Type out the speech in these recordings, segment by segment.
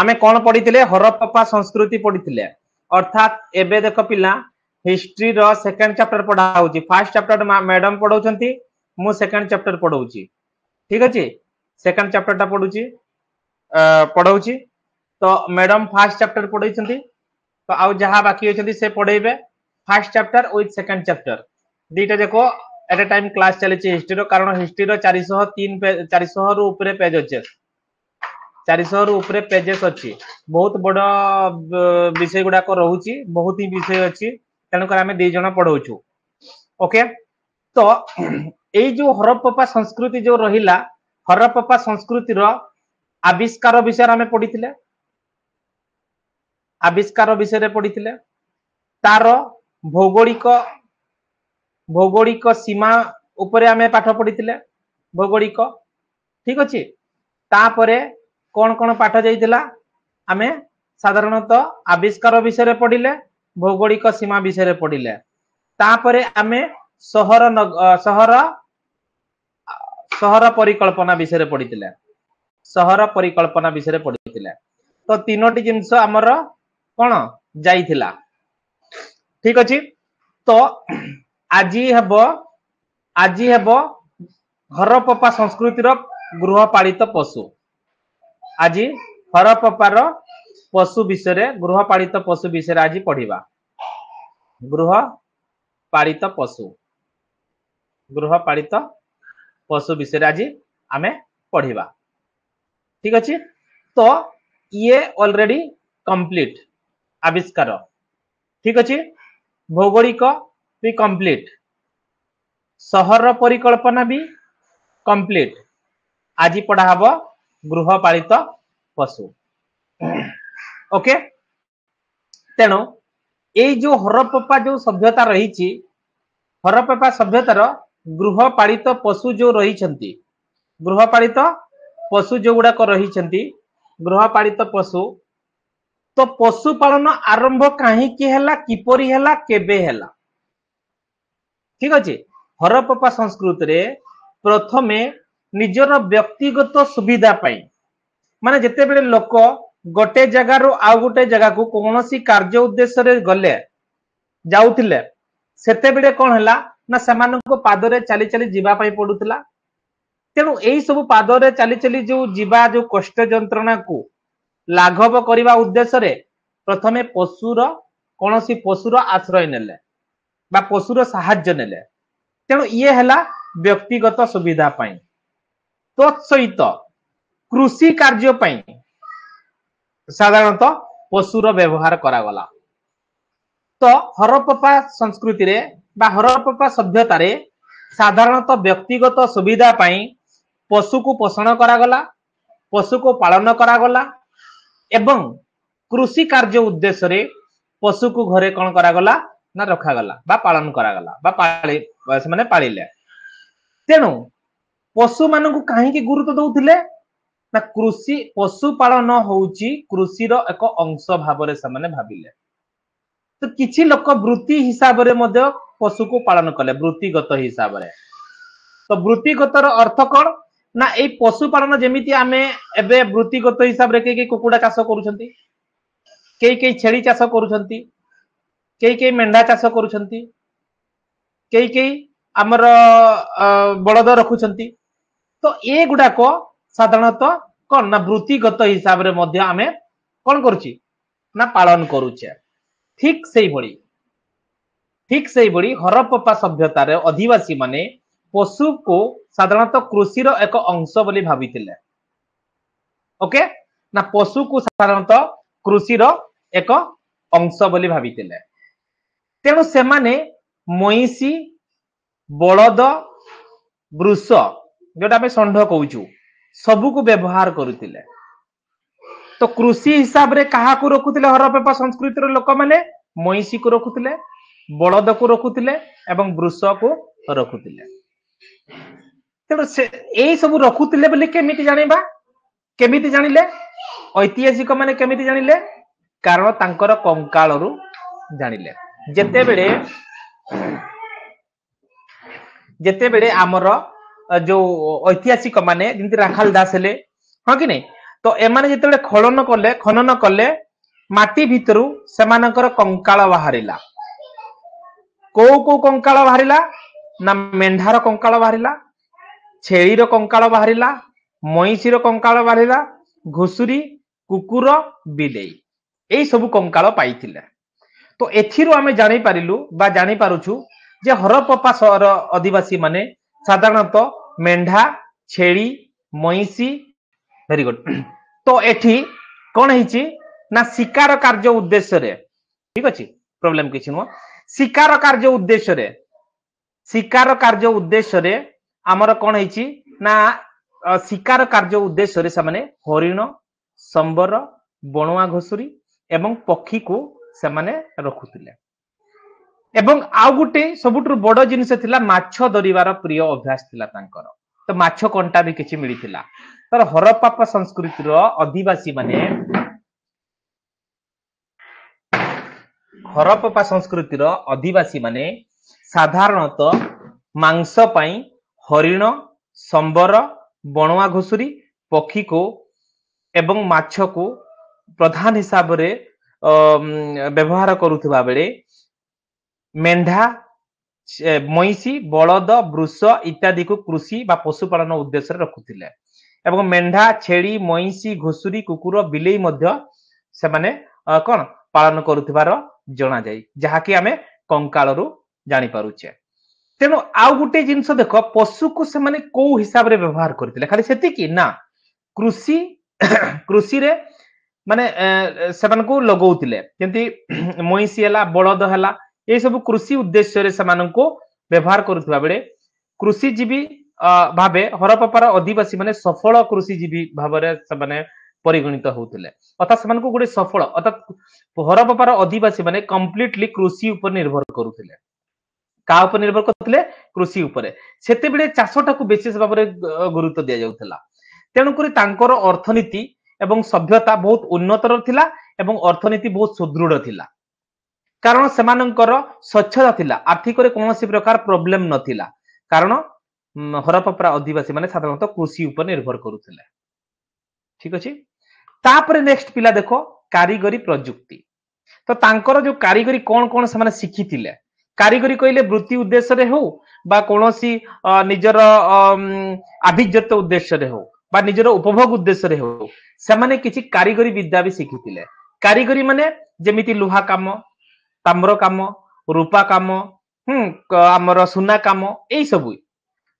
आमे कौन पढ़ी हरप्पा संस्कृति पढ़ी अर्थात एबे देख पिला हिस्ट्री रो सेकंड चैप्टर पढ़ा होची फर्स्ट चैप्टर मैडम पढ़ाउछंती मु सेकंड चैप्टर पढ़ाउची ठीक अछि सेकंड चैप्टर टा पढ़ाउची तो मैडम फर्स्ट चैप्टर पढ़ाइछंती तो आउ जहां बाकी होछंती से पढ़ेबे first chapter with second chapter दीटा देखो एट ए टाइम क्लास चली हिस्ट्री रो कारण हिस्ट्री रो 403 पेज 400 रु ऊपर पेज अछि 400 रु ऊपर पेजेस अछि बहुत बड़ विषय गुडा को रहउची बहुत ही विषय अछि तनकर आमे दे जण पढौछु ओके तो एई जो हरप्पा संस्कृति जो रहिला हरप्पा संस्कृति रो आविष्कार विषय आमे पढिथिले आविष्कार विषय रे पढिथिले तार भौगोलिक भौगोलिक सीमा उपरे आमे पाठ पढिथिले भौगोलिक ठीक अछि तापरे कोन कोन पाठ जाइतिला आमे साधारणतः आविष्कार विषय रे पढिले भौगोलिक सीमा विषय रे पढिले तापरे आमे शहर परिकल्पना विषय रे पढितिले शहर परिकल्पना विषय रे पढितिले तो तीनोटी जिंस हमर कोन जाइतिला ठीक अछि तो आजी हेबो हरप्पा संस्कृति रो गृहपालित पशु आजी हरप्पार पशु विषय रे गृहपालित पशु विषय रे आजी पढिबा गृहपालित पशु विषय रे आजी आमे पढिबा ठीक अछि तो ये ऑलरेडी कंप्लीट आविष्कार ठीक अछि भौगोलिक भी कंप्लीट शहर परिकल्पना भी कंप्लीट आजी पढ़ा हबो गृहपालित पशु ओके तेनो एई जो हरप्पा जो सभ्यता रही हरप्पा सभ्यतार गृहपालित पशु जो रही गृहपालित पशु जो गुडा को रही गृहपालित पशु तो पशुपालन आरंभ कहीं किपरि हैला केबे हैला ठीक अछि हरप्पा संस्कृति रे प्रथमे निजर व्यक्तिगत सुविधा पाई माने जते बेले लोक गोटे जगह रो आ गोटे जगह को कोनोसी कार्य उद्देश्य रे गले जाउथिले सेते बेले कोन हैला ना समान को पादरे चली चली जीवा पाई पडुतला तेनु एई सब पादरे चली चली जो जीवा जो कष्ट जंत्रणा को लाघव करिवा उद्देश्य रे प्रथमे पशुर कोनोसी पशुर आश्रय नेले बा पशुर सहाय्य नेले तेनु ये हैला व्यक्तिगत सुविधा पाई तत्सहित कृषि कार्य पाई साधारणतः पशुर व्यवहार करा गला तो हरप्पा संस्कृति रे बा हरप्पा सभ्यता रे साधारणतः व्यक्तिगत सुविधा पाई पशु को पोषण करा गला पशु को पालन करा गला एवं कृषि कार्य उद्देश्य रे पशु को घरे कोन करा गला ना रखा गला बा पालन करा गला बा से माने पालिले तेनु पशु मान को काहे की गुरुत्व दउथिले ना कृषि पशु पालन होउची कृषि रो एक अंश भाबरे से माने भाबिले तो किछि लोक वृत्ति हिसाब रे मध्य पशु को पालन कले वृत्तिगत हिसाब रे तो वृत्तिगत रो अर्थ कोन ना ए पशु पालन जेमिति आमे एबे वृत्तिगत हिसाब रे के कुकुडा चाष करूछंती के छेली चाष करूछंती के मेंढा चाष करूछंती के हमर बलद रखुछंती तो ए गुडा को साधारणतः कोन ना वृत्तिगत हिसाब रे मध्य आमे कोन करूची ना पालन करूचे ठीक सही बड़ी हरप्पा सभ्यता रे अधिवासी माने पशु को साधारणतः कृषि रो एक अंश बोली भाबितिले ओके ना पशु को साधारणतः कृषि रो एक अंश बोली भाबितिले तेणु से माने मईसी बलद वृष जोटा आमे षंढ कहूचु सबु को व्यवहार करुतिले तो कृषि हिसाब रे कहा को रखुतिले हरप्पा संस्कृति रो लोक माने मईसी को रखुतिले बलद को रखुतिले एवं वृष को रखुतिले तेणु से एई सब रखुतिले बोली केमिति जानिबा केमिति जानिले ऐतिहासिक माने केमिति जानिले कारण तांकर कंकाल रु जानिले जेते बेले आमर जो ऐतिहासिक माने जिंति राखाल दास हेले हां कि नहीं तो एमाने जिते खनन कले माटी भितरु सेमानकर कंकाल बाहरिला को कंकाल बाहरिला ना मेंढार कंकाल बाहरिला छेळीर कंकाल बाहरिला मईसीर कंकाल बाहरिला घुसुरी कुकुर बिलेई एई सब कंकाल पाइथिले तो एथिरो आमे जानि पारिलु बा जानि पारुछु जे हरप्पा सहर आदिवासी माने साधारणतः मेंढा छेड़ी मईसी वेरी गुड तो एठी कौन हिची ना शिकार कार्य उद्देश्य रे ठीक अछि प्रॉब्लम किछि नो शिकार कार्य उद्देश्य रे हमर कौन हिची ना शिकार कार्य उद्देश्य रे समाने हरिण संबर बणुआ घोसुरी एवं पक्षी को समाने रखुतिले एवं आउ गुटे सबुठु बड़ जिनिस थिला माछ धरिबार प्रिय अभ्यास थिला तांकर तो माछ कंटा भी किछि मिलिथिला तर हरप्पा संस्कृति रो आदिवासी माने हरप्पा संस्कृति रो आदिवासी माने साधारणतः मांस पाई हरिण संबर बणुआ घुसुरी पक्षी को एवं माछ को प्रधान हिसाब रे व्यवहार करुथिबा बेले मेंढा मईसी बलद वृष इत्यादि को कृषि बा पशुपालन उद्देश्य रखुथिले एवं मेंढा छेड़ी मईसी घुसुरी कुकुर बिलेई मध्य से माने कोन पालन करुथिबार जणा जाय जहा कि हमें कंकाळरू जानि पारुचे तेनो आउ गुटे जिंस देखो पशु को से माने को हिसाब रे व्यवहार करथिले खाली सेति कि ना कृषि रे माने सेमान को लगौतिले जेंति मईसी हला बलद हला ए सब कृषि उद्देश्य रे समान को व्यवहार करुवा बेले कृषिजीवी भावे हरप्पार आदिवासी माने सफल कृषिजीवी भाव में परिगणित होते अर्थात से गोटे सफल अर्थात हरप्पार आदिवासी माने कंप्लीटली कृषि उपर निर्भर करुले का उपर निर्भर करते कृषि उपर सेते बेले चाषटा को विशेष भाव में गुरुत्व दि जाउथला तेणुक अर्थनीति एवं सभ्यता बहुत उन्नतर थिला एवं अर्थनीति बहुत सुदृढ़ थिला कारण सेमानंकर स्वच्छता थिला आर्थिक रे कोनोसी प्रकार प्रॉब्लम नथिला कारण हरप्पा आदिवासी माने साधारणतः कृषि उपर निर्भर करुथिले ठीक अछि तापर नेक्स्ट पिला देखो कारीगरी प्रयुक्ति तो तांकर जो कारीगरी कोन कोन से माने शिखिथिले कारीगरी कहले वृत्ति उद्देश्य रे हो बा कोनोसी निजर अभिज्ञत उद्देश्य रे हो बा निजर उपभोग उद्देश्य रे हो से माने किछि कारीगरी विद्या भी शिखिथिले कारीगरी माने जेमिति लुहा काम ताम्र काम रूपा काम आमर सुना काम यही सब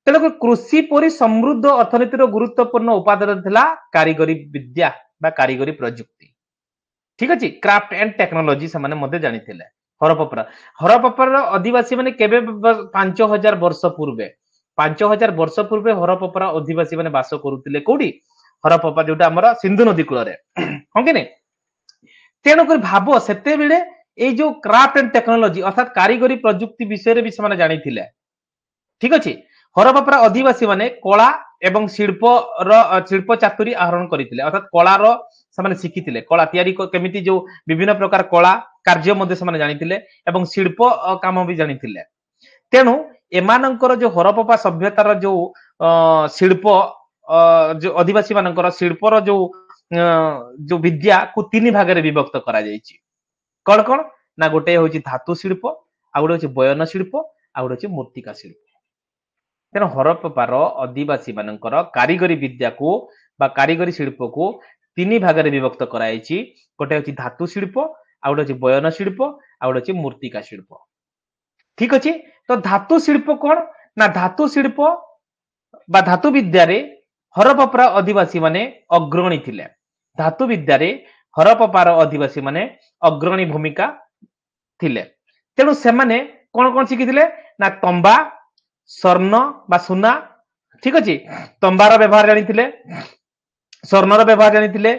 तेणुक कृषि परि समृद्ध अर्थनीतिर गुरुत्वपूर्ण उपादान थिला कारीगरी विद्या बा कारीगरी प्रयुक्ति ठीक अछि क्राफ्ट एंड टेक्नोलॉजी से माने मते जानिथिले हरप्पार आदिवासी माने केबे 5000 वर्ष पूर्वे हरप्पार आदिवासी माने वास करुथिले कोडी हरप्पा जोटा हमर सिंधु नदी कूल रे हो कि नै तेणुक भाबो सेते बेले ए जो क्राफ्ट एंड टेक्नोलॉजी अर्थात कारीगरी प्रयुक्ति विषय भी से जानी ठीक अच्छे हरप्पार आदिवासी माने कला एवं शिल्प चातुरी आहरण करते अर्थात कलार से शिखी कला तैयारी केमिति जो विभिन्न प्रकार कला कार्य से जानी एवं शिल्प काम भी जानी तेणु एमानंकर जो हरप्पा सभ्यतार जो शिल्प जो आदिवासी मानकर शिल्पर जो विद्या को तीन भाग में विभक्त करा जायछि कौन कौन ना गोटे हूँ धातु शिल्प आ गोटे हूँ बयन शिल्प आ गोटे हूँ मूर्तिका शिल्प तेना हरप्पार आदिवासी मानकर कारीगरी विद्या को बा कारीगरी शिल्प को तीन भाग में विभक्त कराई गोटे हूँ धातु शिल्प आ गोटे हूँ बयन शिल्प आ गोटे हूँ मूर्तिका शिल्प ठीक अच्छे तो धातु शिल्प कौन ना धातु शिल्प बा धातु विद्या हरप्पार आदिवासी माने अग्रणी थिले धातु विद्या हरप्पार आदिवासी माने अग्रणी भूमिका थिले तेणु से माने कौन कौन शिखिथिले ना तंबा स्वर्ण बा सुना ठीक अछि तंबार व्यवहार जानिथिले स्वर्णर व्यवहार जानिथिले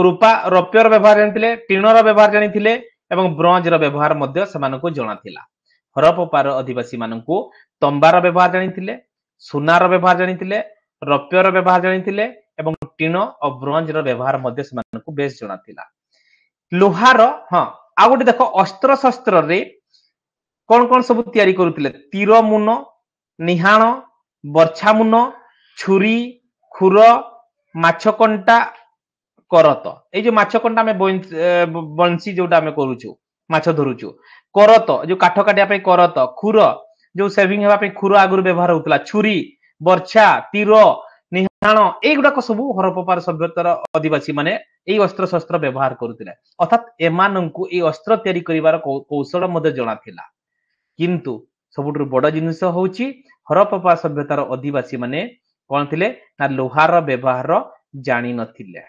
रूपा रौप्यर व्यवहार जानिथिले टीणर व्यवहार जानिथिले एवं ब्रोंजर व्यवहार मध्य समानको जणाथिला हरप्पार आदिवासी माननको तंबार व्यवहार जानिथिले सुनार व्यवहार जानिथिले रौप्यर व्यवहार जानिथिले एवं टीण और ब्रोंजर व्यवहार मध्य समानको बेस जणाथिला लोहार हाँ आ गोटे देख अस्त्र शस्त्र रे कौन कौन सब तैयारी करुथिले तीर मुन निहाण बर्छा मुन छुरी खुर माछ कंटा करत ए जो माछ कंटा आम बंसी जोटा आम करूचु माछ धरुचु करत जो काठ काटिया पे करत खुर जो सेविंग हेबा पे खुर आगुर व्यवहार होतला छुरी बर्छा तीर निहाण एगुड़ाक सब हरप्पार सभ्यतार आदिवासी माने এই অস্ত্র শস্ত্র ব্যবহার করুଥିଲେ অর্থাৎ এমানଙ୍କୁ এই অস্ত্র তৈরি করিবার কৌশল মধ্যে জনা ଥିଲା কিন্তু ସବୁଠୁ ବଡ ଜିନିଷ ହଉଛି ହରପ୍ପା ସଭ୍ୟତାର ଅଧିବାସୀ ମାନେ କଣ ଥିଲେ ନା ଲୁହାର ବ୍ୟବହାର ଜାଣି ନଥିଲେ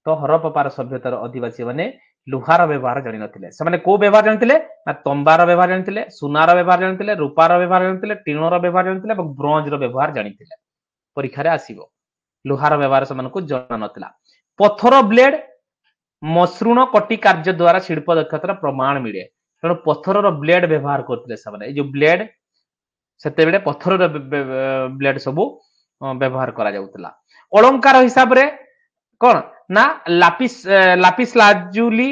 ତ ହରପ୍ପାର ସଭ୍ୟତାର ଅଧିବାସୀ ମାନେ ଲୁହାର ବ୍ୟବହାର ଜାଣି ନଥିଲେ ସେମାନେ କୋଉ ବ୍ୟବହାର ଜାଣିଥିଲେ ନା ତମ୍ବାର ବ୍ୟବହାର ଜାଣିଥିଲେ ସୁନାର ବ୍ୟବହାର ଜାଣିଥିଲେ ରୂପାର ବ୍ୟବହାର ଜାଣିଥିଲେ ଟିଣର ବ୍ୟବହାର ଜାଣିଥିଲେ ଏବଂ ବ୍ରୋଞ୍ଜର ବ୍ୟବହାର ଜାଣିଥିଲେ ପରୀକ୍ଷାରେ ଆସିବ ଲୁହାର ବ୍ୟବହାର ସେମାନଙ୍କୁ ଜଣା ନଥିଲା ପଥର ବ୍ଲେଡ ମସୃଣ କଟି କାର୍ଯ୍ୟ ଦ୍ୱାରା ଶିଳ୍ପ ଦକ୍ଷତାର ପ୍ରମାଣ ମିଳେ ତେଣୁ ପଥରର ବ୍ଲେଡ ବ୍ୟବହାର କରୁଥିଲେ ସେମାନେ ଏଇ ଯୋଉ ବ୍ଲେଡ ସେତେବେଳେ ପଥରର ବ୍ଲେଡ ସବୁ ବ୍ୟବହାର କରାଯାଉଥିଲା ଅଳଙ୍କାର ହିସାବରେ କଣ ନା ଲାପିସ ଲାପିସ ଲାଜୁଲି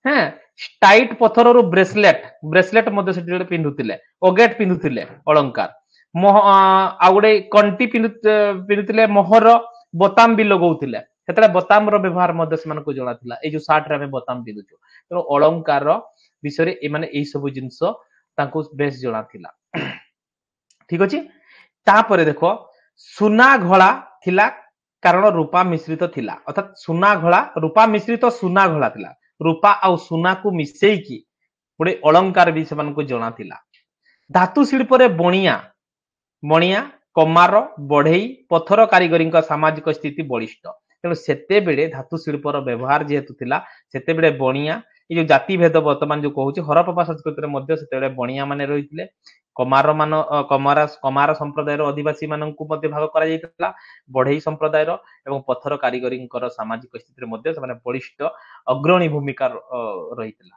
হ্যাঁ টাইট পথরর ব্রেসলেট ব্রেসলেট মধ্যে সেটি পিন্ধুଥିଲେ ওগেট পিন্ধুଥିଲେ অলঙ্কার ଆଉ ଗୋଟେ କଣ୍ଟି ପିନ୍ଧୁଥିଲେ ମୋହର ବୋତାମ ବି ଲଗାଉଥିଲେ ସେତେବେଳେ ବୋତାମର ବ୍ୟବହାର ମଧ୍ୟ ସେମାନଙ୍କୁ ଜଣା ଥିଲା ଏଇ ଯୋଉ ସାର୍ଟରେ ଆମେ ବୋତାମ ପିନ୍ଧୁଛୁ ତେଣୁ ଅଳଙ୍କାର ବିଷୟରେ ଏମାନେ ଏଇ ସବୁ ଜିନିଷ ତାଙ୍କୁ ବେଶ ଜଣା ଥିଲା ଠିକ ଅଛି ତାପରେ ଦେଖ ସୁନା ଘୋଳା ଥିଲା କାରଣ ରୂପା ମିଶ୍ରିତ ଥିଲା ଅର୍ଥାତ ସୁନା ଘୋଳା ରୂପା ମିଶ୍ରିତ ସୁନା ଘୋଳା ଥିଲା ରୂପା ଆଉ ସୁନାକୁ ମିଶେଇକି ଗୋଟେ ଅଳଙ୍କାର ବି ସେମାନଙ୍କୁ ଜଣା ଥିଲା ଧାତୁ ଶିଳ୍ପରେ ବଣିଆ ବଣିଆ କମାର ବଢେଇ ପଥର କାରିଗରୀଙ୍କ ସାମାଜିକ ସ୍ଥିତି ବଳିଷ୍ଠ ତେଣୁ ସେତେବେଳେ ଧାତୁ ଶିଳ୍ପର ବ୍ୟବହାର ଯେହେତୁ ଥିଲା ସେତେବେଳେ ବଣିଆ ଏଇ ଯୋଉ ଜାତି ଭେଦ ବର୍ତ୍ତମାନ ଯୋଉ କହୁଛି ହରପ୍ପା ସଂସ୍କୃତିରେ ମଧ୍ୟ ସେତେବେଳେ ବଣିଆ ମାନେ ରହିଥିଲେ କମାର ସମ୍ପ୍ରଦାୟର ଅଧିବାସୀ ମାନଙ୍କୁ ମଧ୍ୟ ଭାଗ କରାଯାଇଥିଲା ବଢେଇ ସମ୍ପ୍ରଦାୟର ଏବଂ ପଥର କାରିଗରୀଙ୍କର ସାମାଜିକ ସ୍ଥିତିରେ ମଧ୍ୟ ସେମାନେ ବଳିଷ୍ଠ ଅଗ୍ରଣୀ ଭୂମିକା ରହିଥିଲା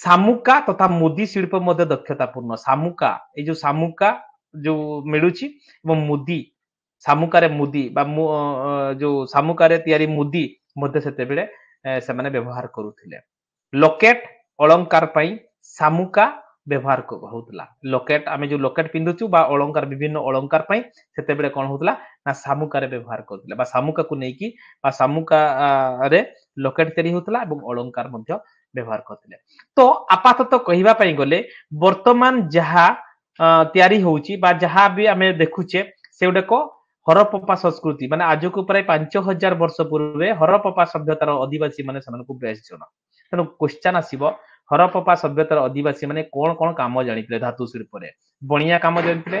ସାମୁକା ତଥା ମୁଦି ଶିଳ୍ପ ମଧ୍ୟ ଦକ୍ଷତାପୂର୍ଣ୍ଣ ସାମୁକା ଏଇ ଯୋଉ ସାମୁକା ଯୋଉ ମିଳୁଛି ଏବଂ ମୁଦି ସାମୁକାରେ ମୁଦି ବା ଯୋଉ ସାମୁକାରେ ତିଆରି ମୁଦି ମଧ୍ୟ ସେତେବେଳେ ସେମାନେ ବ୍ୟବହାର କରୁଥିଲେ ଲୋକେଟ ଅଳଙ୍କାର ପାଇଁ ସାମୁକା ବ୍ୟବହାର ହଉଥିଲା ଲୋକେଟ ଆମେ ଯୋଉ ଲୋକେଟ ପିନ୍ଧୁଛୁ ବା ଅଳଙ୍କାର ବିଭିନ୍ନ ଅଳଙ୍କାର ପାଇଁ ସେତେବେଳେ କଣ ହଉଥିଲା ନା ସାମୁକାରେ ବ୍ୟବହାର କରୁଥିଲେ ବା ସାମୁକାକୁ ନେଇକି ବା ସାମୁକାରେ ଲୋକେଟ ତିଆରି ହଉଥିଲା ଏବଂ ଅଳଙ୍କାର ମଧ୍ୟ ବ୍ୟବହାର କରୁଥିଲେ ତ ଆପାତତଃ କହିବା ପାଇଁ ଗଲେ ବର୍ତ୍ତମାନ ଯାହା ତିଆରି ହଉଛି ବା ଯାହା ବି ଆମେ ଦେଖୁଛେ ସେଗୁଡାକ ହରପ୍ପା ସଂସ୍କୃତି ମାନେ ଆଜକୁ ପ୍ରାୟ 5000 ବର୍ଷ ପୂର୍ବେ ହରପ୍ପା ସଭ୍ୟତାର ଅଧିବାସୀ ମାନେ ସେମାନଙ୍କୁ ବେଶ ଜଣା ତେଣୁ କ୍ୱେଶ୍ଚନ ଆସିବ ହରପ୍ପା ସଭ୍ୟତାର ଅଧିବାସୀ ମାନେ କଣ କଣ କାମ ଜାଣିଥିଲେ ଧାତୁ ଶିଳ୍ପରେ ବଣିଆ କାମ ଜାଣିଥିଲେ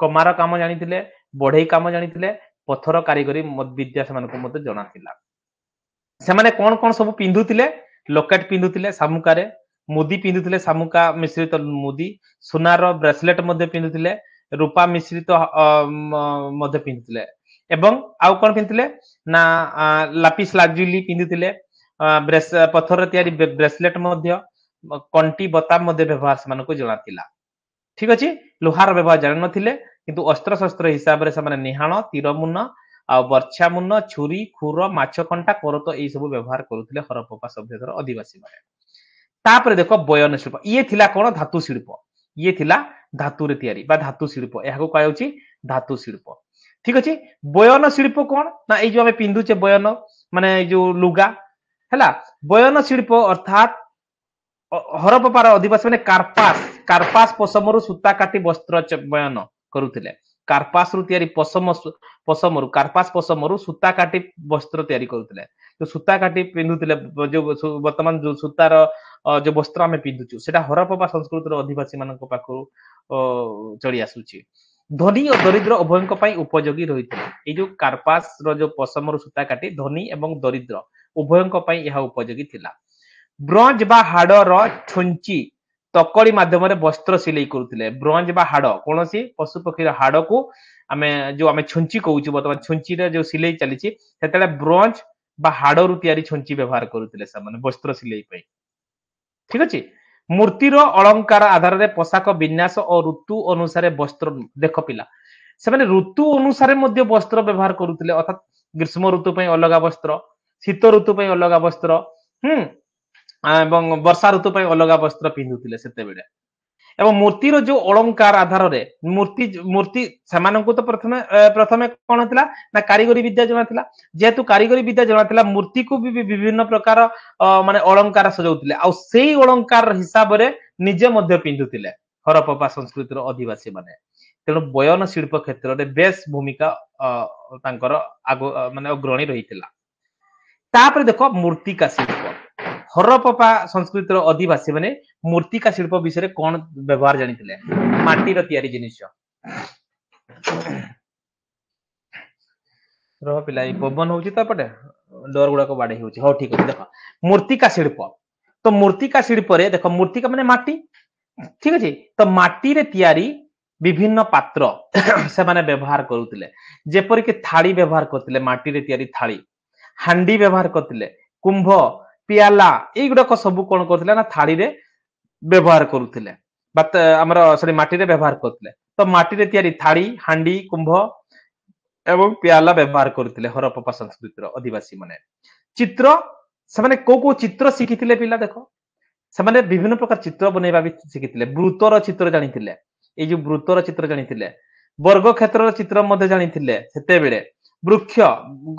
କମାର କାମ ଜାଣିଥିଲେ ବଢେଇ କାମ ଜାଣିଥିଲେ ପଥର କାରିଗରୀ ବିଦ୍ୟା ସେମାନଙ୍କୁ ମଧ୍ୟ ଜଣା ଥିଲା ସେମାନେ କଣ କଣ ସବୁ ପିନ୍ଧୁଥିଲେ ଲୋକେଟ ପିନ୍ଧୁଥିଲେ ସାମୁକାରେ ମୁଦି ପିନ୍ଧୁଥିଲେ ସାମୁକା ମିଶ୍ରିତ ମୁଦି ସୁନାର ବ୍ରେସଲେଟ ମଧ୍ୟ ପିନ୍ଧୁଥିଲେ ରୂପା ମିଶ୍ରିତ ମଧ୍ୟ ପିନ୍ଧୁଥିଲେ ଏବଂ ଆଉ କଣ ପିନ୍ଧୁଥିଲେ ନା ଲାପିସ ଲାଜୁଲି ପିନ୍ଧୁଥିଲେ ପଥର ତିଆରି ବ୍ରେସଲେଟ ମଧ୍ୟ କଣ୍ଟି ବୋତାମ ମଧ୍ୟ ବ୍ୟବହାର ସେମାନଙ୍କୁ ଜଣା ଥିଲା ଠିକ ଅଛି ଲୁହାର ବ୍ୟବହାର ଜାଣିନଥିଲେ କିନ୍ତୁ ଅସ୍ତ୍ର ଶସ୍ତ୍ର ହିସାବରେ ସେମାନେ ନିହାଣ ତୀରମୁନ ଆଉ ବର୍ଛା ମୁନ ଛୁରୀ ଖୁର ମାଛ କଣ୍ଟା କରତ ଏଇ ସବୁ ବ୍ୟବହାର କରୁଥିଲେ ହରପ୍ପା ସଭ୍ୟତାର ଅଧିବାସୀ ମାନେ ତାପରେ ଦେଖ ବୟନ ଶିଳ୍ପ ଇଏ ଥିଲା କଣ ଧାତୁ ଶିଳ୍ପ ଇଏ ଥିଲା ଧାତୁରେ ତିଆରି ବା ଧାତୁ ଶିଳ୍ପ ଏହାକୁ କୁହାଯାଉଛି ଧାତୁ ଶିଳ୍ପ ଠିକ ଅଛି ବୟନ ଶିଳ୍ପ କଣ ନା ଏଇ ଯୋଉ ଆମେ ପିନ୍ଧୁଛେ ବୟନ ମାନେ ଏଇ ଯୋଉ ଲୁଗା ହେଲା ବୟନ ଶିଳ୍ପ ଅର୍ଥାତ ହରପ୍ପାର ଅଧିବାସୀ ମାନେ କାର୍ପାସ ପଶମରୁ ସୂତା କାଟି ବସ୍ତ୍ର ବୟନ କରୁଥିଲେ କାର୍ପାସରୁ ତିଆରି ପଶମରୁ କାର୍ପାସ ପଶମରୁ ସୂତା କାଟି ବସ୍ତ୍ର ତିଆରି କରୁଥିଲେ ସୂତା କାଟି ପିନ୍ଧୁଥିଲେ ଯୋଉ ବର୍ତ୍ତମାନ ଯୋଉ ସୂତାର ଯୋଉ ବସ୍ତ୍ର ଆମେ ପିନ୍ଧୁଛୁ ସେଟା ହରପ୍ପା ସଂସ୍କୃତିର ଅଧିବାସୀ ମାନଙ୍କ ପାଖରୁ ଚଳି ଆସୁଛି ଧନୀ ଓ ଦରିଦ୍ର ଉଭୟଙ୍କ ପାଇଁ ଉପଯୋଗୀ ରହିଥିଲା ଏଇ ଯୋଉ କାର୍ପାସର ଯୋଉ ପଶମରୁ ସୂତା କାଟି ଧନୀ ଏବଂ ଦରିଦ୍ର ଉଭୟଙ୍କ ପାଇଁ ଏହା ଉପଯୋଗୀ ଥିଲା ବ୍ରୋଞ୍ଜ ବା ହାଡର ଛୁଞ୍ଚି ତକଳି ମାଧ୍ୟମରେ ବସ୍ତ୍ର ସିଲେଇ କରୁଥିଲେ ବ୍ରୋଞ୍ଜ ବା ହାଡ କୌଣସି ପଶୁ ପକ୍ଷୀର ହାଡକୁ ଆମେ ଛୁଞ୍ଚି କହୁଛୁ ବର୍ତ୍ତମାନ ଛୁଞ୍ଚିରେ ଯୋଉ ସିଲେଇ ଚାଲିଛି ସେତେବେଳେ ବ୍ରୋଞ୍ଜ ବା ହାଡରୁ ତିଆରି ଛୁଞ୍ଚି ବ୍ୟବହାର କରୁଥିଲେ ସେମାନେ ବସ୍ତ୍ର ସିଲେଇ ପାଇଁ ଠିକ ଅଛି ମୂର୍ତ୍ତିର ଅଳଙ୍କାର ଆଧାରରେ ପୋଷାକ ବିନ୍ୟାସ ଓ ଋତୁ ଅନୁସାରେ ବସ୍ତ୍ର ଦେଖ ପିଲା ସେମାନେ ଋତୁ ଅନୁସାରେ ମଧ୍ୟ ବସ୍ତ୍ର ବ୍ୟବହାର କରୁଥିଲେ ଅର୍ଥାତ ଗ୍ରୀଷ୍ମ ଋତୁ ପାଇଁ ଅଲଗା ବସ୍ତ୍ର ଶୀତ ଋତୁ ପାଇଁ ଅଲଗା ବସ୍ତ୍ର ଏବଂ ବର୍ଷା ଋତୁ ପାଇଁ ଅଲଗା ବସ୍ତ୍ର ପିନ୍ଧୁଥିଲେ ସେତେବେଳେ এবং মূর্তির जो অলঙ্কার আধারে মূর্তি মূর্তি সেমানଙ୍କୁ তো প্রথমে প্রথমে কোন ଥିଲା না কারিগরি বিদ্যা জଣା ଥିଲା যেহেতু কারিগরি বিদ্যা জଣା ଥିଲା মূর্তিକୁ ବି ବିଭିନ୍ନ ପ୍ରକାର ମାନେ অলঙ্କାର ସଜାଉଥିଲେ ଆଉ ସେଇ অলঙ্କାର ହିସାବରେ ନିଜେ ମଧ୍ୟ ପିନ୍ଧୁଥିଲେ ହରପ୍ପା ସଂସ୍କୃତିର ଅଧିବାସୀ ମାନେ ତେଣୁ ବୟନ ଶିଳ୍ପ କ୍ଷେତ୍ରରେ ବେଶ ଭୂମିକା ତାଙ୍କର ମାନେ ଅଗ୍ରଣୀ ରହିଥିଲା ତାପରେ ଦେଖ ମୂର୍ତ୍ତିକା ଶିଳ୍ପ ହରପ୍ପା ସଂସ୍କୃତିର ଅଧିବାସୀ ମାନେ ମୂର୍ତ୍ତିକା ଶିଳ୍ପ ବିଷୟରେ କଣ ବ୍ୟବହାର ଜାଣିଥିଲେ ମାଟିର ତିଆରି ଜିନିଷ ରହ ପିଲା ଏଇ ପବନ ହଉଛି ତ ଏପଟେ ଡୋର ଗୁଡାକ ବାଡେଇ ହଉଛି ହଉ ଠିକ ଅଛି ଦେଖ ମୂର୍ତ୍ତିକା ଶିଳ୍ପ ତ ମୂର୍ତ୍ତିକା ଶିଳ୍ପରେ ଦେଖ ମୂର୍ତ୍ତିକା ମାନେ ମାଟି ଠିକ ଅଛି ତ ମାଟିରେ ତିଆରି ବିଭିନ୍ନ ପାତ୍ର ସେମାନେ ବ୍ୟବହାର କରୁଥିଲେ ଯେପରିକି ଥାଳି ବ୍ୟବହାର କରୁଥିଲେ ମାଟିରେ ତିଆରି ଥାଳି ହାଣ୍ଡି ବ୍ୟବହାର କରୁଥିଲେ କୁମ୍ଭ ପିଆଲା এইগুড়াক ସବୁ କଣ କରୁଥିଲେ ନା ଥାଳିରେ ବ୍ୟବହାର କରୁଥିଲେ ବା ଆମର ସରି ମାଟିରେ ବ୍ୟବହାର କରୁଥିଲେ ତ ମାଟିରେ ତିଆରି ଥାଳି ହାଣ୍ଡି କୁମ୍ଭ ଏବଂ ପିଆଲା ବ୍ୟବହାର କରୁଥିଲେ ହରପ୍ପା ସଂସ୍କୃତିର ଅଧିବାସୀ ମାନେ ଚିତ୍ର ସେମାନେ କୋଉ କୋଉ ଚିତ୍ର ଶିଖିଥିଲେ ପିଲା ଦେଖ ସେମାନେ ବିଭିନ୍ନ ପ୍ରକାର ଚିତ୍ର ବନେଇବା ବି ଶିଖିଥିଲେ ବୃତ୍ତର ଚିତ୍ର ଜାଣିଥିଲେ ଏଇ ଯୋଉ ବୃତ୍ତର ଚିତ୍ର ଜାଣିଥିଲେ ବର୍ଗ କ୍ଷେତ୍ରର ଚିତ୍ର ମଧ୍ୟ ଜାଣିଥିଲେ ସେତେବେଳେ ବୃକ୍ଷ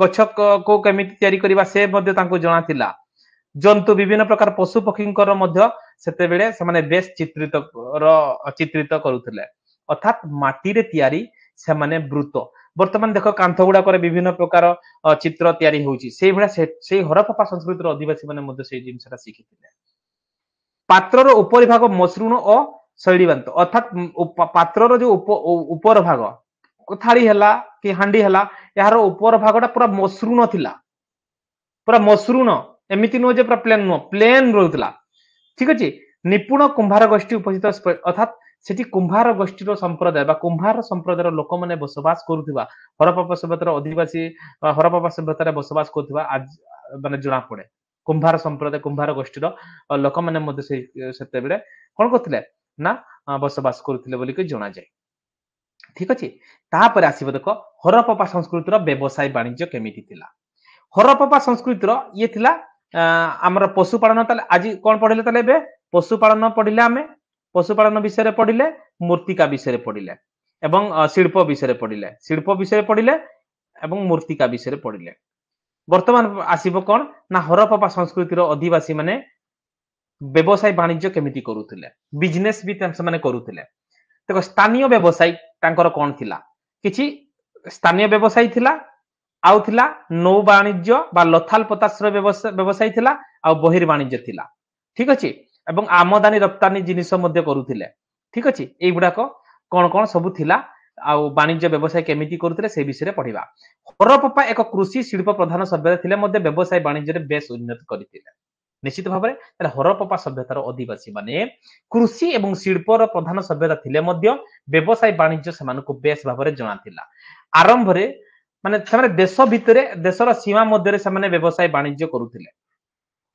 ଗଛ କୋଉ କେମିତି ତିଆରି କରିବା ସେ ମଧ୍ୟ ତାଙ୍କୁ ଜଣା ଥିଲା ଜନ୍ତୁ ବିଭିନ୍ନ ପ୍ରକାର ପଶୁ ପକ୍ଷୀଙ୍କର ମଧ୍ୟ ସେତେବେଳେ ସେମାନେ ବେଶ ଚିତ୍ରିତ କରୁଥିଲେ ଅର୍ଥାତ ମାଟିରେ ତିଆରି ସେମାନେ ବୃତ୍ତ ବର୍ତ୍ତମାନ ଦେଖ କାନ୍ଥ ଗୁଡାକରେ ବିଭିନ୍ନ ପ୍ରକାର ଚିତ୍ର ତିଆରି ହେଉଛି ସେଇଭଳିଆ ସେଇ ହରପ୍ପା ସଂସ୍କୃତିର ଅଧିବାସୀ ମାନେ ମଧ୍ୟ ସେଇ ଜିନିଷଟା ଶିଖିଥିଲେ ପାତ୍ରର ଉପରି ଭାଗ ମସୃଣ ଓ ଶୈଳୀବାନ୍ତ ଅର୍ଥାତ ପାତ୍ରର ଯୋଉ ଉପର ଭାଗ ଥାଳି ହେଲା କି ହାଣ୍ଡି ହେଲା ଏହାର ଉପର ଭାଗଟା ପୁରା ମସୃଣ ଥିଲା ପୁରା ମସୃଣ ଏମିତି ନୁହଁ ଯେ ପୁରା ପ୍ଲେନ ନୁହଁ ପ୍ଲେନ ରହୁଥିଲା ଠିକ ଅଛି ନିପୁଣ କୁମ୍ଭାର ଗୋଷ୍ଠୀ ଉପସ୍ଥିତ ଅର୍ଥାତ ସେଠି କୁମ୍ଭାର ଗୋଷ୍ଠୀର ସମ୍ପ୍ରଦାୟ ବା କୁମ୍ଭାର ସମ୍ପ୍ରଦାୟର ଲୋକମାନେ ବସବାସ କରୁଥିବା ହରପ୍ପା ସଭ୍ୟତାର ଅଧିବାସୀ ହରପ୍ପା ସଭ୍ୟତାରେ ବସବାସ କରୁଥିବା ମାନେ ଜଣା ପଡେ କୁମ୍ଭାର ସମ୍ପ୍ରଦାୟ କୁମ୍ଭାର ଗୋଷ୍ଠୀର ଲୋକମାନେ ମଧ୍ୟ ସେତେବେଳେ କଣ କରୁଥିଲେ ନା ବସବାସ କରୁଥିଲେ ବୋଲିକି ଜଣାଯାଏ ଠିକ ଅଛି ତାପରେ ଆସିବ ଦେଖ ହରପ୍ପା ସଂସ୍କୃତିର ବ୍ୟବସାୟ ବାଣିଜ୍ୟ କେମିତି ଥିଲା ହରପ୍ପା ସଂସ୍କୃତିର ଇଏ ଥିଲା ଆମର ପଶୁପାଳନ ତାହେଲେ ଆଜି କଣ ପଢିଲେ ତାହେଲେ ଏବେ ପଶୁପାଳନ ପଢିଲେ ଆମେ ପଶୁପାଳନ ବିଷୟରେ ପଢିଲେ ମୂର୍ତ୍ତିକା ବିଷୟରେ ପଢିଲେ ଏବଂ ଶିଳ୍ପ ବିଷୟରେ ପଢିଲେ ଏବଂ ମୂର୍ତ୍ତିକା ବିଷୟରେ ପଢିଲେ ବର୍ତ୍ତମାନ ଆସିବ କଣ ନା ହରପ୍ପା ସଂସ୍କୃତିର ଅଧିବାସୀ ମାନେ ବ୍ୟବସାୟ ବାଣିଜ୍ୟ କେମିତି କରୁଥିଲେ ବିଜନେସ ବି ସେମାନେ କରୁଥିଲେ ଦେଖ ସ୍ଥାନୀୟ ବ୍ୟବସାୟୀ ତାଙ୍କର କଣ ଥିଲା କିଛି ସ୍ଥାନୀୟ ବ୍ୟବସାୟୀ ଥିଲା ଆଉ ଥିଲା ନୌ ବାଣିଜ୍ୟ ବା ଲଥାଲ ପତାଶର ବ୍ୟବସାୟୀ ଥିଲା ଆଉ ବହିର୍ବାଣିଜ୍ୟ ଥିଲା ଠିକ ଅଛି ଏବଂ ଆମଦାନୀ ରପ୍ତାନି ଜିନିଷ ମଧ୍ୟ କରୁଥିଲେ ଠିକ ଅଛି ଏଇଗୁଡାକ କଣ କଣ ସବୁ ଥିଲା ଆଉ ବାଣିଜ୍ୟ ବ୍ୟବସାୟ କେମିତି କରୁଥିଲେ ସେ ବିଷୟରେ ପଢିବା ହରପ୍ପା ଏକ କୃଷି ଶିଳ୍ପ ପ୍ରଧାନ ସଭ୍ୟତା ଥିଲେ ମଧ୍ୟ ବ୍ୟବସାୟ ବାଣିଜ୍ୟରେ ବେଶ ଉନ୍ନତି କରିଥିଲେ ନିଶ୍ଚିତ ଭାବରେ ତାହେଲେ ହରପ୍ପା ସଭ୍ୟତାର ଅଧିବାସୀ ମାନେ କୃଷି ଏବଂ ଶିଳ୍ପର ପ୍ରଧାନ ସଭ୍ୟତା ଥିଲେ ମଧ୍ୟ ବ୍ୟବସାୟ ବାଣିଜ୍ୟ ସେମାନଙ୍କୁ ବେଶ ଭାବରେ ଜଣାଥିଲା ଆରମ୍ଭରେ ମାନେ ସେମାନେ ଦେଶ ଭିତରେ ଦେଶର ସୀମା ମଧ୍ୟରେ ସେମାନେ ବ୍ୟବସାୟ ବାଣିଜ୍ୟ କରୁଥିଲେ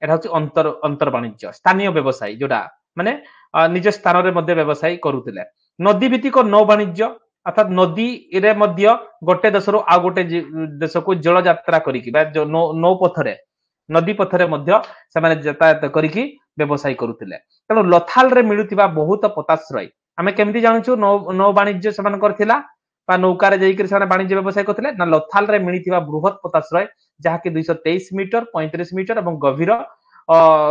এটা হচ্ছে অন্তর বাণিজ্য স্থানীয় ব্যবসায়ী যেটা মানে নিজ স্থাନରେ ମଧ୍ୟ ବ୍ୟବସାୟ କରୁଥିଲେ ନଦୀ ଭିତ୍ତିକ ନୌ ବାଣିଜ୍ୟ ଅର୍ଥାତ ନଦୀରେ ମଧ୍ୟ ଗୋଟେ ଦେଶରୁ ଆଉ ଗୋଟେ ଦେଶକୁ ଜଳ ଯାତ୍ରା କରିକି ବା ନୌ ପଥରେ ନଦୀ ପଥରେ ମଧ୍ୟ ସେମାନେ ଯାତାୟାତ କରିକି ବ୍ୟବସାୟ କରୁଥିଲେ ତେଣୁ ଲଥାଲରେ ମିଳୁଥିବା ବହୁତ ପୋତାଶ୍ରୟ ଆମେ କେମିତି ଜାଣୁଛୁ ନୌ ବାଣିଜ୍ୟ ସେମାନଙ୍କର ଥିଲା ବା ନୌକାରେ ଯାଇକି ସେମାନେ ବାଣିଜ୍ୟ ବ୍ୟବସାୟ କରୁଥିଲେ ନା ଲଥାଲରେ ମିଳିଥିବା ବୃହତ ପୋତାଶ୍ରୟ ଯାହାକି 223 ମିଟର 35 ମିଟର ଏବଂ ଗଭୀର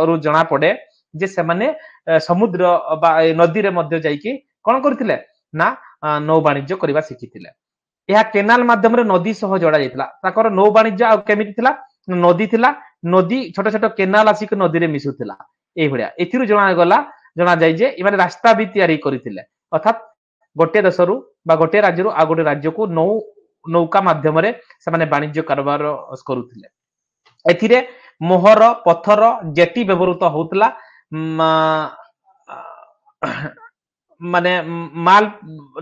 ରୁ ଜଣା ପଡେ ଯେ ସେମାନେ ସମୁଦ୍ର ବା ନଦୀରେ ମଧ୍ୟ ଯାଇକି କଣ କରିଥିଲେ ନା ନୌ ବାଣିଜ୍ୟ କରିବା ଶିଖିଥିଲେ ଏହା କେନାଲ ମାଧ୍ୟମରେ ନଦୀ ସହ ଯୋଡା ଯାଇଥିଲା ତାଙ୍କର ନୌ ବାଣିଜ୍ୟ ଆଉ କେମିତି ଥିଲା ନଦୀ ଥିଲା ନଦୀ ଛୋଟ ଛୋଟ କେନାଲ ଆସିକି ନଦୀରେ ମିଶୁଥିଲା ଏଇଭଳିଆ ଏଥିରୁ ଜଣାଯାଏ ଯେ ଏମାନେ ରାସ୍ତା ବି ତିଆରି କରିଥିଲେ ଅର୍ଥାତ ଗୋଟିଏ ଦେଶରୁ ବା ଗୋଟିଏ ରାଜ୍ୟରୁ ଆଉ ଗୋଟେ ରାଜ୍ୟକୁ ନୌକା ମାଧ୍ୟମରେ ସେମାନେ ବାଣିଜ୍ୟ କାରବାର କରୁଥିଲେ ଏଥିରେ ମୋହର ପଥର ଜେଟି ବ୍ୟବହୃତ ହଉଥିଲା ମାନେ ମାଲ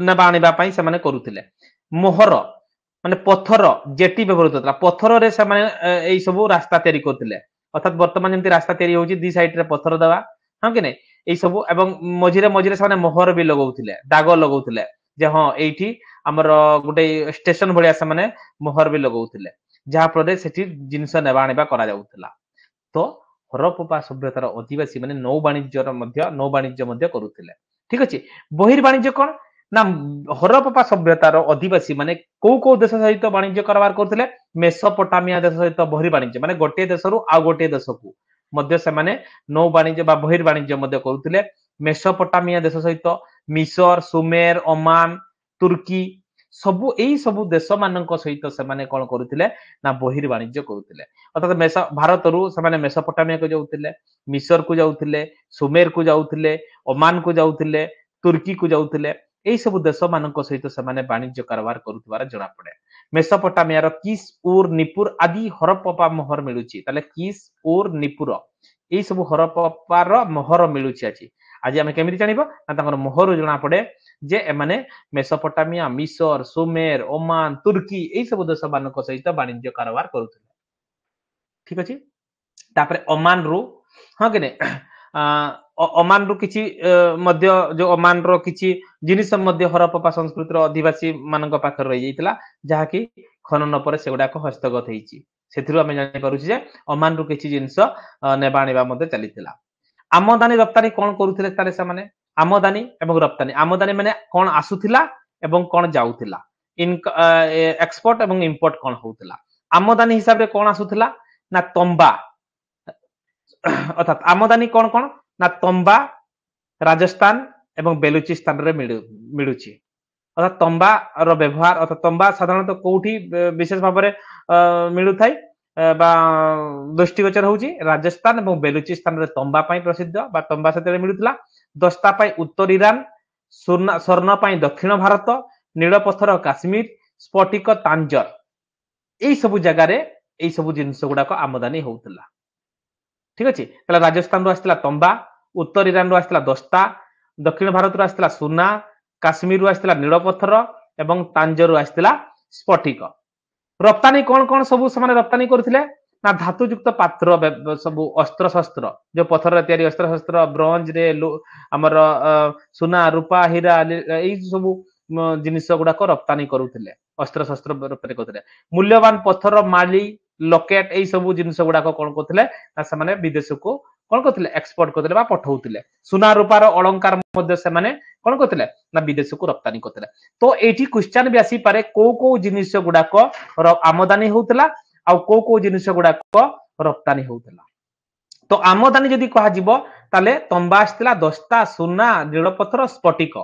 ନେବା ଆଣିବା ପାଇଁ ସେମାନେ କରୁଥିଲେ ମୋହର ମାନେ ପଥର ଜେଟି ବ୍ୟବହୃତ ହଉଥିଲା ପଥରରେ ସେମାନେ ଏଇ ସବୁ ରାସ୍ତା ତିଆରି କରୁଥିଲେ ଅର୍ଥାତ ବର୍ତ୍ତମାନ ଯେମିତି ରାସ୍ତା ତିଆରି ହଉଛି ଦି ସାଇଡ ରେ ପଥର ଦେବା ହଁ କି ନାଇଁ ଏଇ ସବୁ ଏବଂ ମଝିରେ ମଝିରେ ସେମାନେ ମୋହର ବି ଲଗାଉଥିଲେ ଦାଗ ଲଗାଉଥିଲେ ଯେ ହଁ ଏଇଠି ଆମର ଗୋଟେ ଷ୍ଟେସନ ଭଳିଆ ସେମାନେ ମୋହର ବି ଲଗାଉଥିଲେ ଯାହା ଫଳରେ ସେଠି ଜିନିଷ ନେବା ଆଣିବା କରାଯାଉଥିଲା ତ ହରପ୍ପା ସଭ୍ୟତାର ଅଧିବାସୀ ମାନେ ନୌ ବାଣିଜ୍ୟ ମଧ୍ୟ କରୁଥିଲେ ठीक अच्छे बहिर्वाणिज्य कौन ना हरप्पा सभ्यतार अधिवासी माने को देश सहित वाणिज्य कारबार करथिले मेसोपोटामिया देश सहित बहिर्वाणिज्य माने गोटे देशरू आ गोटे देश को मध्य से माने नौ वाणिज्य बा बहिर्वाणिज्य मध्य करुथिले मेसोपोटामिया देश सहित मिसर सुमेर ओमान तुर्की सबु एई सबु देश मानक सहित से माने कोन करुथिले ना बहिर्वाणिज्य करुथिले अर्थात भारत रु से माने मेसोपोटामिया को जाउथिले मिसर को जाउथिले सुमेर को जाउथिले ओमान को जाउथिले तुर्की को जाउथिले एई सब देश मानक सहित से माने वाणिज्य कारबार करुथिबार जणा पड़े मेसोपोटामिया किस उर निपुर आदि हरप्पा मोहर मिलुची ताले किस उर निपुर एई सब हरप्पार मोहर मिलुची अछि आज आमे केमिति जानिबो ना तांकर मोहर जणा पड़े जे एमाने मेसोपोटामिया मिसर सुमेर ओमान तुर्की एई सब देश मानक सहित वाणिज्य कारबार करुथिले ठीक अछि तापर ओमान रु हां कि नै ओमान रु किछि मध्य जो ओमान रो किछि जिनिस मध्य हरप्पा संस्कृतिर अधिवासी मानक पाखर रहि जाइतला जहा कि खनन पर सेगुडा को हस्तगत हेछि सेथिरु आमे जानि पारुछि जे ओमान रु किछि जिनिस नेबाणीबा मध्य चलितला आमदानी रप्तानी कोन करूथिले तारे से माने आमदानी एवं रप्तानी माने कोन आसुथिला एवं कोन जाउथिला इन एक्सपोर्ट एवं इंपोर्ट कोन होउथिला आमदानी हिसाब रे कोन आसुथिला ना तंबा अर्थात आमदानी कोन कोन ना तंबा राजस्थान एवं बेलुचिस्तान रे मिलुची अर्थात तंबा रो व्यवहार अर्थात तंबा साधारणतः कोठी विशेष भाव रे मिलु थाई बा दृष्टिगोचर होउची राजस्थान एवं बेलुचिस्तान रे तंबा पई प्रसिद्ध बा तंबा सेते मिलुतला दस्ता पई उत्तर ईरान स्वर्ण पई दक्षिण भारत नील पत्थर काश्मीर स्फटिक तांजर एई सब जगह रे एई सब जिंस गुडा को आमदानी होउतला ठीक अछि तला राजस्थान रो आस्तला तंबा उत्तर ईरान रो आस्तला दस्ता दक्षिण भारत रो आस्तला सोना काश्मीर रो आस्तला नील पत्थर एवं तांजर रो आस्तला स्फटिक रप्तानी कोन कोन सब समान रप्तानी करथिले ना धातु युक्त पात्र सब अस्त्र शस्त्र जो पत्थर तयारी अस्त्र शस्त्र ब्रोंज रे हमर सोना रूपा हीरा एई सब जिनिस गुडा को रप्तानी करूथिले अस्त्र शस्त्र रूपरे करथिले मूल्यवान पत्थर माली लॉकेट एई सब जिनिस गुडा को कोन करथिले ना समाने विदेश को कोन करथिले एक्सपोर्ट करथिले बा पठौथिले सोना रूपार अलंकार मध्ये से माने कोन करथिले ना विदेश को रप्तानी करथिले तो एठी क्वेश्चन भी आसी पारे को जिनिस गुडा को आमदानी होउतला आ को जिनिस गुडा को रप्तानी होउतला तो आमदानी जदी कहा जिवो ताले तंबा आस्तला दस्ता सोना नीलपत्थर स्फटिक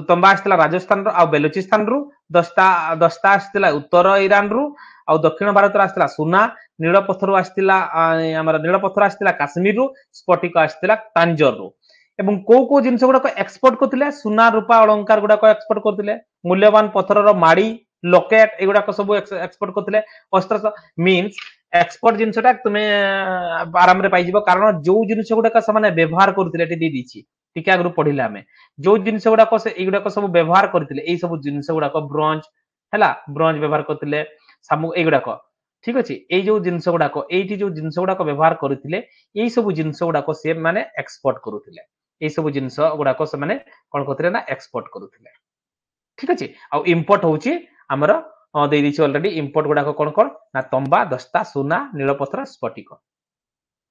तंबा आस्तला राजस्थान रो आ बेलुचिस्तान रु दस्ता आस्तला उत्तर ईरान रु आ दक्षिण भारत आस्तला सोना नील पत्थर आस्तला हमर नील पत्थर आस्तला काश्मीर रु स्फटिक आस्तला तांजर रु एवं को जिनिस गुडा को एक्सपोर्ट करथिले सोना रूपा अलंकार गुडा को एक्सपोर्ट करथिले मूल्यवान पत्थर रो माडी लॉकेट एगुडा को सब एक्सपोर्ट करथिले अस्त्र मींस एक्सपोर्ट जिनिसटा तुमे आराम रे पाइ जिवो कारण जो जिनिस गुडा का समान व्यवहार करथिले एटी दी दिछि टिके आगु पढिले हमें जो जिनिस गुडा को से एगुडा को सब व्यवहार करथिले एई सब जिनिस गुडा को ब्रोंज हैला ब्रोंज व्यवहार करथिले सामु एगुडा को ठीक अछि एई जो जिनिस गुडा को एठी जो जिनिस गुडा को व्यवहार करथिले एई सब जिनिस गुडा को से माने एक्सपोर्ट करूथिले एई सब जिनिस गुडा को से माने कोन करथिले ना एक्सपोर्ट करूथिले ठीक अछि आ इंपोर्ट होउची हमर दे दिछि ऑलरेडी इंपोर्ट गुडा को कोन कोन ना तंबा दस्ता सोना नीलपत्थर स्फटिक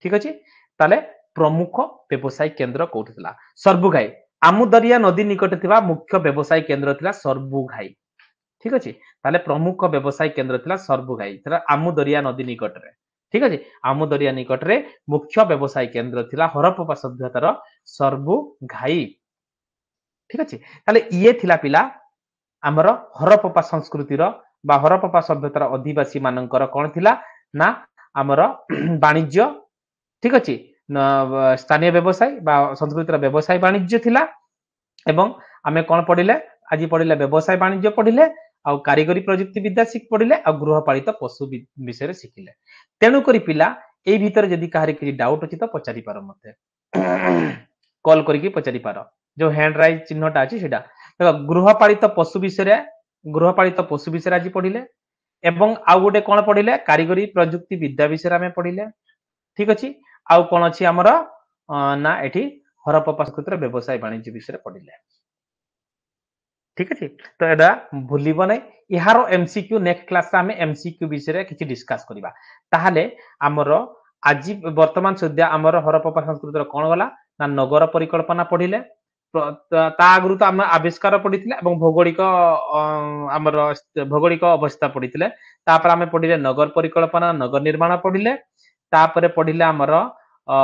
ठीक अछि ताले प्रमुख व्यवसाय केंद्र कोठितला सरबुघाई आमुदरिया नदी निकट थिबा मुख्य व्यवसाय केंद्र थिला सरबुघाई ठीक अछि ताले प्रमुख व्यवसाय केंद्र थिला सरबुघाई थिला आमुदरिया नदी निकट रे ठीक अछि आमुदरिया निकट रे मुख्य व्यवसाय केंद्र थिला हरप्पा सभ्यतार सरबुघाई ठीक अछि ताले इए थिला पिला हमर हरप्पा संस्कृतिर बा हरप्पा सभ्यतार अधिवासी मानकर कोन थिला ना हमर वाणिज्य ठीक अछि स्थानीय व्यवसाय बा संस्कृतिर व्यवसाय वाणिज्य थिला एवं आमे कोन पढिले आज पढिले व्यवसाय वाणिज्य पढिले आ कारीगरी प्रयुक्ति विद्या शिख पढिले आ गृहपालित पशु विषय रे शिखिले तेनु करी पिला एई भीतर जदी काहारे कि डाउट अछि त पचारि पारो मते कॉल करिकि पचारि पारो जो हैंड राइज चिन्हटा अछि सेटा गृहपालित पशु विषय आज पढिले एवं आ गोटे कोन पढिले कारीगरी प्रयुक्ति विद्या विषय रे आमे पढिले ठीक अछि आ कोन अछि हमर ना एठी हरप्पा संस्कृतिर व्यवसाय वाणिज्य विषय पढिले ठीक अछि तो एडा भूलिबो नै इहारो एमसीक्यू नेक्स्ट क्लास रे हमें एमसीक्यू विषय किछि डिस्कस करिबा ताहाले हमर आज वर्तमान सद्या हमर हरप्पा संस्कृतिर कोन गला ना नगर परिकल्पना पढिले ତା ଆଗରୁ ତ ଆମେ ଆବିଷ୍କାର ପଢିଥିଲେ ଏବଂ ଭୌଗୋଳିକ ଆମର ଭୌଗୋଳିକ ଅବସ୍ଥା ପଢିଥିଲେ। ତାପରେ ଆମେ ପଢିଲେ ନଗର ପରିକଳ୍ପନା ନଗର ନିର୍ମାଣ ପଢିଲେ। ତାପରେ ପଢିଲେ ଆମର ଅ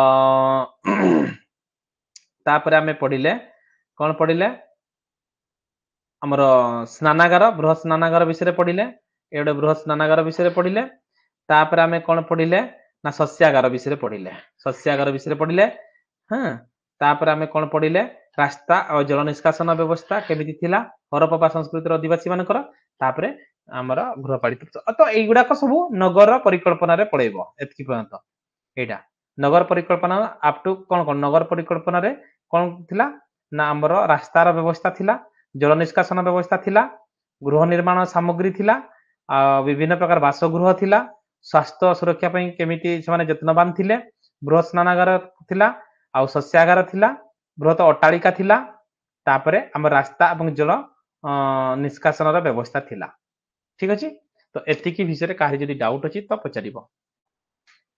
ତାପରେ ଆମେ ପଢିଲେ କଣ ପଢିଲେ ଆମର ସ୍ନାନାଗାର ବୃହତ ସ୍ନାନାଗାର ବିଷୟରେ ପଢିଲେ। ଏ ଗୋଟେ ବୃହତ ସ୍ନାନାଗାର ବିଷୟରେ ପଢିଲେ। ତାପରେ ଆମେ କଣ ପଢିଲେ ନା ଶସ୍ୟାଗାର ବିଷୟରେ ପଢିଲେ। ଶସ୍ୟାଗାର ବିଷୟରେ ପଢିଲେ। ହଁ ତାପରେ ଆମେ କଣ ପଢିଲେ ରାସ୍ତା ଆଉ ଜଳ ନିଷ୍କାସନ ବ୍ୟବସ୍ଥା କେମିତି ଥିଲା ହରପ୍ପା ସଂସ୍କୃତିର ଅଧିବାସୀ ମାନଙ୍କର। ତାପରେ ଆମର ଗୃହପାଳିତ ତ ଏଇଗୁଡାକ ସବୁ ନଗର ପରିକଳ୍ପନାରେ ପଳେଇବ ଏତିକି ପର୍ଯ୍ୟନ୍ତ। ଏଇଟା ନଗର ପରିକଳ୍ପନା ଅପ୍ ଟୁ କଣ କଣ ନଗର ପରିକଳ୍ପନାରେ କଣ ଥିଲା ନା ଆମର ରାସ୍ତାର ବ୍ୟବସ୍ଥା ଥିଲା, ଜଳ ନିଷ୍କାସନ ବ୍ୟବସ୍ଥା ଥିଲା, ଗୃହ ନିର୍ମାଣ ସାମଗ୍ରୀ ଥିଲା, ବିଭିନ୍ନ ପ୍ରକାର ବାସଗୃହ ଥିଲା, ସ୍ୱାସ୍ଥ୍ୟ ସୁରକ୍ଷା ପାଇଁ କେମିତି ସେମାନେ ଯତ୍ନବାନ ଥିଲେ, ବୃହତ ସ୍ନାନାଗାର ଥିଲା, ଆଉ ଶସ୍ୟାଗାର ଥିଲା, ବୃହତ ଅଟ୍ଟାଳିକା ଥିଲା, ତାପରେ ଆମର ରାସ୍ତା ଏବଂ ଜଳ ନିଷ୍କାସନର ବ୍ୟବସ୍ଥା ଥିଲା। ଠିକ ଅଛି ତ ଏତିକି ବିଷୟରେ କାହାର ଯଦି ଡାଉଟ୍ ଅଛି ତ ପଚାରିବ।